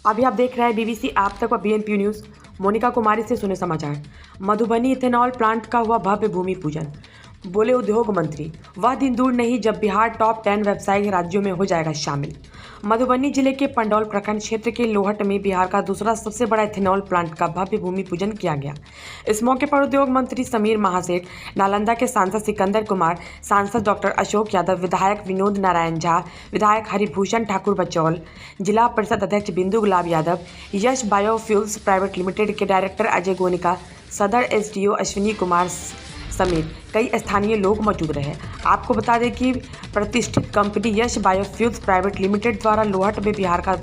अभी आप देख रहे हैं बीबीसी आप तक व बीएनपी न्यूज़। मोनिका कुमारी से सुने समाचार। मधुबनी इथेनॉल प्लांट का हुआ भव्य भूमि पूजन। बोले उद्योग मंत्री, वह दिन दूर नहीं जब बिहार टॉप 10 व्यावसायिक राज्यों में हो जाएगा शामिल। मधुबनी जिले के पंडौल प्रखंड क्षेत्र के लोहट में बिहार का दूसरा सबसे बड़ा इथेनॉल प्लांट का भव्य भूमि पूजन किया गया। इस मौके पर उद्योग मंत्री समीर महासेठ, नालंदा के सांसद सिकंदर कुमार, सांसद डॉक्टर अशोक यादव, विधायक विनोद नारायण झा, विधायक हरिभूषण ठाकुर बचौल, जिला परिषद अध्यक्ष बिंदु गुलाब यादव, यश बायोफ्यूल्स प्राइवेट लिमिटेड के डायरेक्टर अजय गोनिका, सदर एसडीओ अश्विनी कुमार समेत कई स्थानीय लोग मौजूद रहे। आपको बता दें कि प्रतिष्ठित कंपनी यश बायोफ्यूल्स प्राइवेट लिमिटेड द्वारा लोहट में बिहार का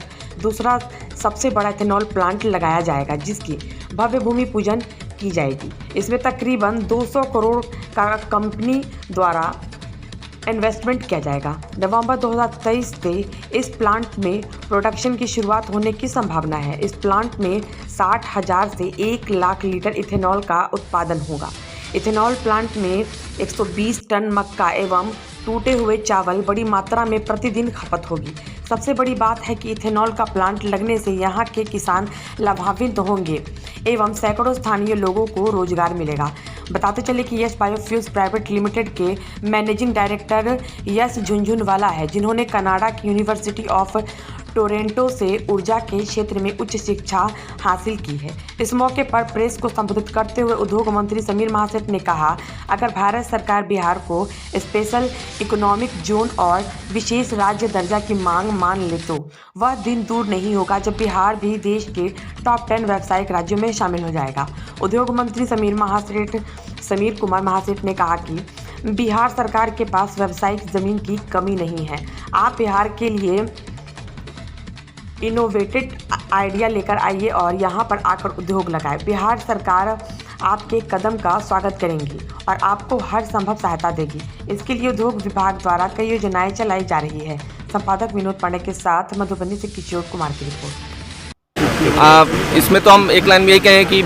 दूसरा सबसे बड़ा इथेनॉल प्लांट लगाया जाएगा, जिसकी भव्य भूमि पूजन की जाएगी। इसमें तकरीबन 200 करोड़ का कंपनी द्वारा इन्वेस्टमेंट किया जाएगा। नवंबर 2023 से इस प्लांट में प्रोडक्शन की शुरुआत होने की संभावना है। इस प्लांट में 60,000 से 1 लाख लीटर इथेनॉल का उत्पादन होगा। इथेनॉल प्लांट में 120 टन मक्का एवं टूटे हुए चावल बड़ी मात्रा में प्रतिदिन खपत होगी। सबसे बड़ी बात है कि इथेनॉल का प्लांट लगने से यहाँ के किसान लाभान्वित होंगे एवं सैकड़ों स्थानीय लोगों को रोजगार मिलेगा। बताते चले कि यश बायोफ्यूल्स प्राइवेट लिमिटेड के मैनेजिंग डायरेक्टर यश झुनझुनवाला है, जिन्होंने कनाडा की यूनिवर्सिटी ऑफ टोरंटो से ऊर्जा के क्षेत्र में उच्च शिक्षा हासिल की है। इस मौके पर प्रेस को संबोधित करते हुए उद्योग मंत्री समीर महासेठ ने कहा, अगर भारत सरकार बिहार को स्पेशल इकोनॉमिक जोन और विशेष राज्य दर्जा की मांग मान ले तो वह दिन दूर नहीं होगा जब बिहार भी देश के टॉप 10 व्यावसायिक राज्यों में शामिल हो जाएगा। उद्योग मंत्री समीर कुमार महासेठ ने कहा कि बिहार सरकार के पास व्यावसायिक जमीन की कमी नहीं है। आप बिहार के लिए इनोवेटेड आइडिया लेकर आइए और यहाँ पर आकर उद्योग लगाए। बिहार सरकार आपके कदम का स्वागत करेंगी और आपको हर संभव सहायता देगी। इसके लिए उद्योग विभाग द्वारा कई योजनाएं चलाई जा रही है। संपादक विनोद पांडे के साथ मधुबनी से किशोर कुमार की रिपोर्ट। इसमें तो हम एक लाइन में यही कहें कि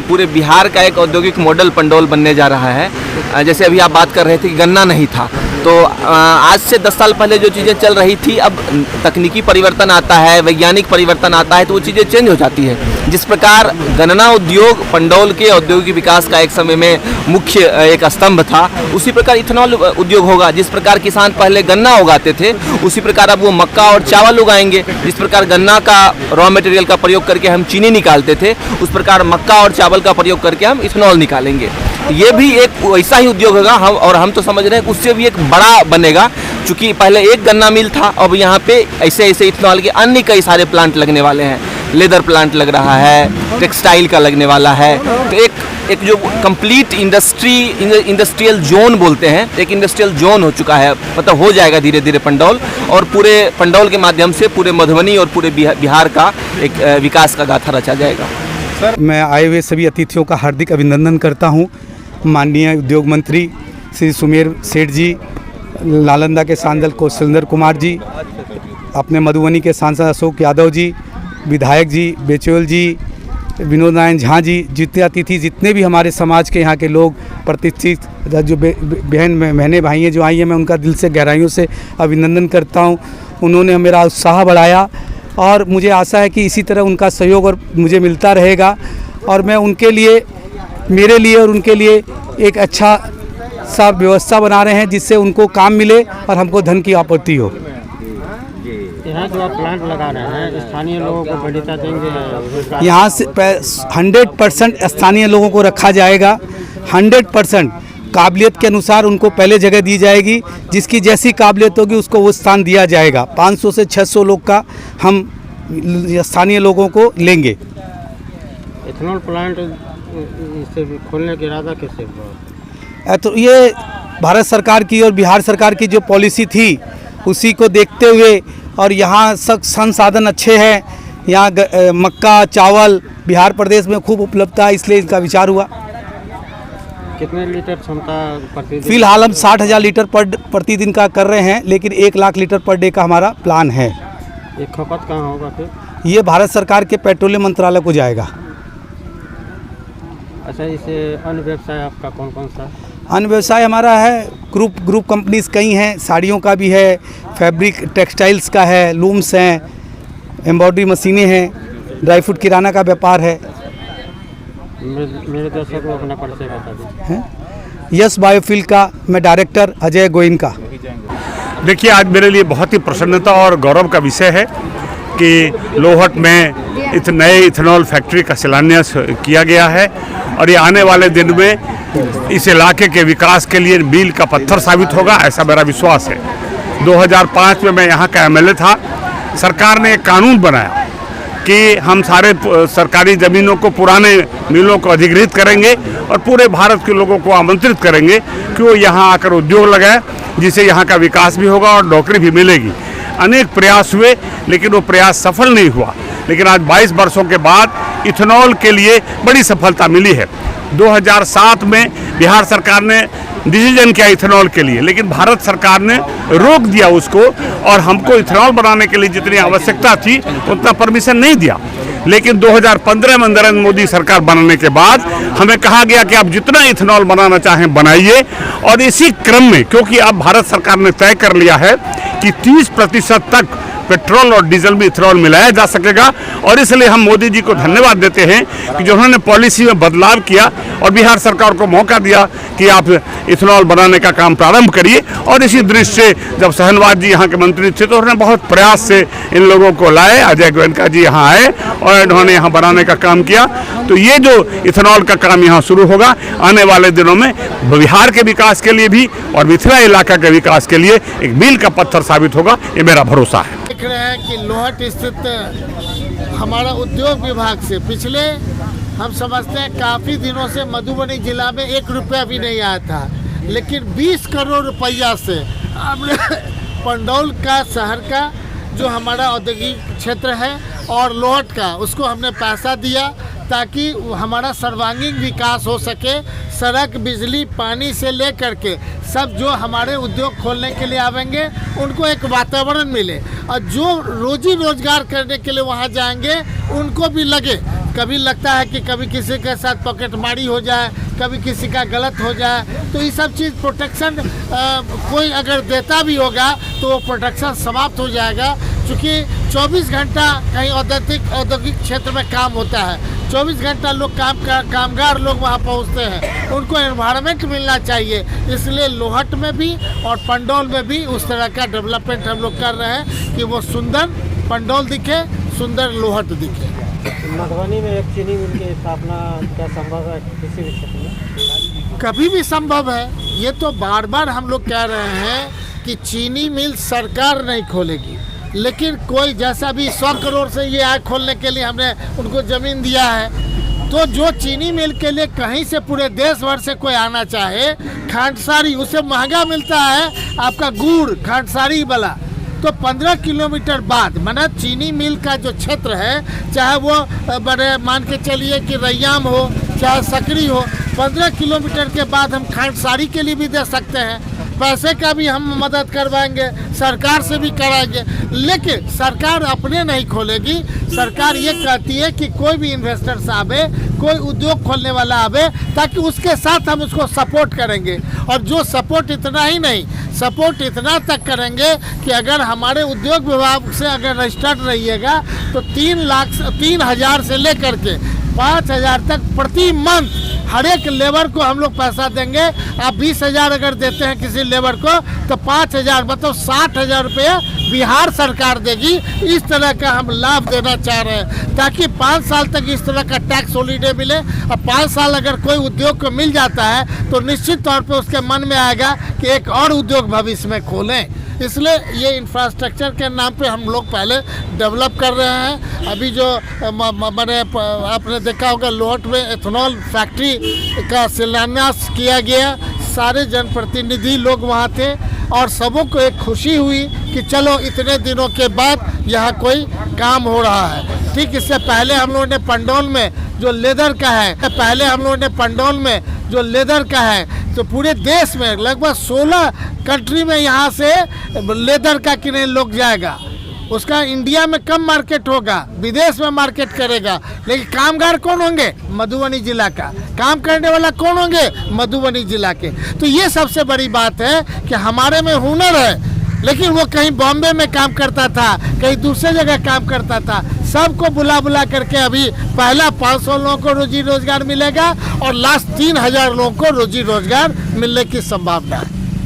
पूरे बिहार का एक औद्योगिक मॉडल पंडौल बनने जा रहा है। जैसे अभी आप बात कर रहे थे कि गन्ना नहीं था, तो आज से 10 साल पहले जो चीज़ें चल रही थी, अब तकनीकी परिवर्तन आता है, वैज्ञानिक परिवर्तन आता है, तो वो चीज़ें चेंज हो जाती है। जिस प्रकार गन्ना उद्योग पंडौल के औद्योगिक विकास का एक समय में मुख्य एक स्तंभ था, उसी प्रकार इथेनॉल उद्योग होगा। जिस प्रकार किसान पहले गन्ना उगाते थे, उसी प्रकार अब वो मक्का और चावल उगाएंगे। जिस प्रकार गन्ना का रॉ मटेरियल का प्रयोग करके हम चीनी निकालते थे, उस प्रकार मक्का और चावल का प्रयोग करके हम इथेनॉल निकालेंगे। ये भी एक वैसा ही उद्योग होगा। हम तो समझ रहे हैं कि उससे भी एक बड़ा बनेगा, क्योंकि पहले एक गन्ना मिल था, अब यहाँ पे ऐसे इथेनॉल के अन्य कई सारे प्लांट लगने वाले हैं। लेदर प्लांट लग रहा है, टेक्सटाइल का लगने वाला है। तो एक जो कंप्लीट इंडस्ट्रियल जोन बोलते हैं, एक इंडस्ट्रियल जोन हो चुका है, मतलब हो जाएगा धीरे धीरे पंडौल, और पूरे पंडौल के माध्यम से पूरे मधुबनी और पूरे बिहार का एक विकास का गाथा रचा जाएगा। सर, मैं आए हुए सभी अतिथियों का हार्दिक अभिनंदन करता हूं। माननीय उद्योग मंत्री श्री समीर सेठ जी, नालंदा के सांसद सिकंदर कुमार जी, अपने मधुबनी के सांसद अशोक यादव जी, विधायक जी बेचौल जी, विनोद नारायण झा जी, जितने अतिथि, जितने भी हमारे समाज के यहाँ के लोग, प्रतिष्ठित जो बहनें भाई हैं जो आई हैं, मैं उनका दिल से गहराइयों से अभिनंदन करता हूँ। उन्होंने मेरा उत्साह बढ़ाया और मुझे आशा है कि इसी तरह उनका सहयोग और मुझे मिलता रहेगा और मैं उनके लिए, मेरे लिए और उनके लिए एक अच्छा सा व्यवस्था बना रहे हैं, जिससे उनको काम मिले और हमको धन की आपूर्ति हो। यहाँ जो आप प्लांट लगा रहे हैं, स्थानीय लोगों को वरीयता देंगे? यहाँ से 100% स्थानीय लोगों को रखा जाएगा। 100% काबिलियत के अनुसार उनको पहले जगह दी जाएगी। जिसकी जैसी काबिलियत होगी उसको वो स्थान दिया जाएगा। 500 से 600 लोग का हम स्थानीय लोगों को लेंगे। इथेनॉल प्लांट इसे खोलने का इरादा कैसे हुआ? तो ये भारत सरकार की और बिहार सरकार की जो पॉलिसी थी, उसी को देखते हुए, और यहाँ सब संसाधन अच्छे हैं। यहाँ मक्का चावल बिहार प्रदेश में खूब उपलब्धता है, इसलिए इसका विचार हुआ। कितने लीटर क्षमता प्रतिदिन? फिलहाल हम 60,000 लीटर प्रतिदिन का कर रहे हैं, लेकिन 1 लाख लीटर पर डे का हमारा प्लान है। ये खपत कहाँ होगा फिर? ये भारत सरकार के पेट्रोलियम मंत्रालय को जाएगा। अच्छा, इसे अन्य व्यवसाय आपका कौन कौन सा? अन्य व्यवसाय हमारा है ग्रुप कंपनीज कई हैं, साड़ियों का भी है, फैब्रिक टेक्सटाइल्स का है, लूम्स हैं, एम्ब्रॉयडरी मशीनें हैं, ड्राई फ्रूट किराना का व्यापार है। मेरे दर्शक को अपना परिचय बता दीजिए। हैं? यस बायोफिल का मैं डायरेक्टर अजय गोयनका। देखिए, आज मेरे लिए बहुत ही प्रसन्नता और गौरव का विषय है कि लोहट में नए इथेनॉल फैक्ट्री का शिलान्यास किया गया है और ये आने वाले दिन में इस इलाके के विकास के लिए मील का पत्थर साबित होगा, ऐसा मेरा विश्वास है। 2005 में मैं यहाँ का एमएलए था। सरकार ने एक कानून बनाया कि हम सारे सरकारी ज़मीनों को पुराने मिलों को अधिग्रहित करेंगे और पूरे भारत के लोगों को आमंत्रित करेंगे कि वो यहाँ आकर उद्योग लगाए, जिससे यहाँ का विकास भी होगा और नौकरी भी मिलेगी। अनेक प्रयास हुए लेकिन वो प्रयास सफल नहीं हुआ। लेकिन आज 22 वर्षों के बाद इथेनॉल के लिए बड़ी सफलता मिली है। 2007 में बिहार सरकार ने डिसीजन किया इथेनॉल के लिए, लेकिन भारत सरकार ने रोक दिया उसको और हमको इथेनॉल बनाने के लिए जितनी आवश्यकता थी उतना परमिशन नहीं दिया। लेकिन 2015 में नरेंद्र मोदी सरकार बनने के बाद हमें कहा गया कि आप जितना इथेनॉल बनाना चाहें बनाइए, और इसी क्रम में क्योंकि अब भारत सरकार ने तय कर लिया है कि 30% तक पेट्रोल और डीजल में इथेनॉल मिलाया जा सकेगा, और इसलिए हम मोदी जी को धन्यवाद देते हैं कि जो उन्होंने पॉलिसी में बदलाव किया और बिहार सरकार को मौका दिया कि आप इथेनॉल बनाने का काम प्रारंभ करिए। और इसी दृष्टि से जब सहनवाज जी यहाँ के मंत्री थे तो उन्होंने बहुत प्रयास से इन लोगों को लाए, अजय गोयनका जी यहाँ आए और इन्होंने यहाँ बनाने का काम किया। तो ये जो इथेनॉल का काम यहाँ शुरू होगा आने वाले दिनों में बिहार के विकास के लिए भी और मिथिला इलाका के विकास के लिए एक मील का पत्थर साबित होगा, ये मेरा भरोसा है। देख रहे हैं कि लोहट स्थित हमारा उद्योग विभाग से पिछले हम समझते हैं काफ़ी दिनों से मधुबनी जिला में 1 रुपया भी नहीं आया था, लेकिन 20 करोड़ रुपया से हमने पंडौल का शहर का जो हमारा औद्योगिक क्षेत्र है और लोहट का उसको हमने पैसा दिया ताकि हमारा सर्वांगीण विकास हो सके। सड़क, बिजली, पानी से लेकर के सब जो हमारे उद्योग खोलने के लिए आवेंगे उनको एक वातावरण मिले, और जो रोजी रोजगार करने के लिए वहाँ जाएंगे उनको भी लगे। कभी लगता है कि कभी किसी के साथ पॉकेटमारी हो जाए, कभी किसी का गलत हो जाए, तो ये सब चीज़ प्रोटेक्शन कोई अगर देता भी होगा तो वो प्रोटेक्शन समाप्त हो जाएगा। क्योंकि 24 घंटा कहीं औद्योगिक क्षेत्र में काम होता है, 24 घंटा लोग कामगार लोग वहाँ पहुँचते हैं, उनको एनवायरनमेंट मिलना चाहिए। इसलिए लोहट में भी और पंडौल में भी उस तरह का डेवलपमेंट हम लोग कर रहे हैं कि वो सुंदर पंडौल दिखे, सुंदर लोहट दिखे। मधुबनी में एक चीनी मिल की स्थापना क्या संभव है किसी भी क्षेत्र में? कभी भी संभव है। ये तो बार बार हम लोग कह रहे हैं कि चीनी मिल सरकार नहीं खोलेगी, लेकिन कोई जैसा भी 100 करोड़ से ये आग खोलने के लिए हमने उनको ज़मीन दिया है, तो जो चीनी मिल के लिए कहीं से पूरे देश भर से कोई आना चाहे, खांडसारी उसे महंगा मिलता है आपका गुड़ खांडसारी वाला, तो 15 किलोमीटर बाद माना चीनी मिल का जो क्षेत्र है, चाहे वो बड़े मान के चलिए कि रैयाम हो चाहे सकरी हो, 15 किलोमीटर के बाद हम खांडसारी के लिए भी दे सकते हैं। पैसे का भी हम मदद करवाएंगे, सरकार से भी कराएंगे, लेकिन सरकार अपने नहीं खोलेगी। सरकार ये कहती है कि कोई भी इन्वेस्टर्स आवे, कोई उद्योग खोलने वाला आवे, ताकि उसके साथ हम उसको सपोर्ट करेंगे। और जो सपोर्ट इतना ही नहीं, सपोर्ट इतना तक करेंगे कि अगर हमारे उद्योग विभाग से अगर रजिस्टर्ड रहिएगा तो 3,000 से लेकर के 5,000 तक प्रति मंथ हर एक लेबर को हम लोग पैसा देंगे। आप 20,000 अगर देते हैं किसी लेबर को तो 5,000 मतलब 60,000 रुपये बिहार सरकार देगी। इस तरह का हम लाभ देना चाह रहे हैं ताकि 5 साल तक इस तरह का टैक्स हॉलीडे मिले। और 5 साल अगर कोई उद्योग को मिल जाता है तो निश्चित तौर पे उसके मन में आएगा कि एक और उद्योग भविष्य में खोलें। इसलिए ये इंफ्रास्ट्रक्चर के नाम पे हम लोग पहले डेवलप कर रहे हैं। अभी जो मैंने आपने देखा होगा लोहट में एथेनॉल फैक्ट्री का शिलान्यास किया गया, सारे जनप्रतिनिधि लोग वहाँ थे और सबों को एक खुशी हुई कि चलो इतने दिनों के बाद यहाँ कोई काम हो रहा है। ठीक इससे पहले हम लोगों ने पंडौल में जो लेदर का है, तो पूरे देश में लगभग 16 कंट्री में यहाँ से लेदर का किने लोग जाएगा। उसका इंडिया में कम मार्केट होगा, विदेश में मार्केट करेगा, लेकिन कामगार कौन होंगे? मधुबनी जिला का काम करने वाला कौन होंगे? मधुबनी जिला के। तो ये सबसे बड़ी बात है कि हमारे में हुनर है, लेकिन वो कहीं बॉम्बे में काम करता था, कहीं दूसरे जगह काम करता था। सबको बुला बुला करके अभी पहला 500 लोगों को रोजी रोजगार मिलेगा और लास्ट 3000 लोगों को रोजी रोजगार मिलने की संभावना है।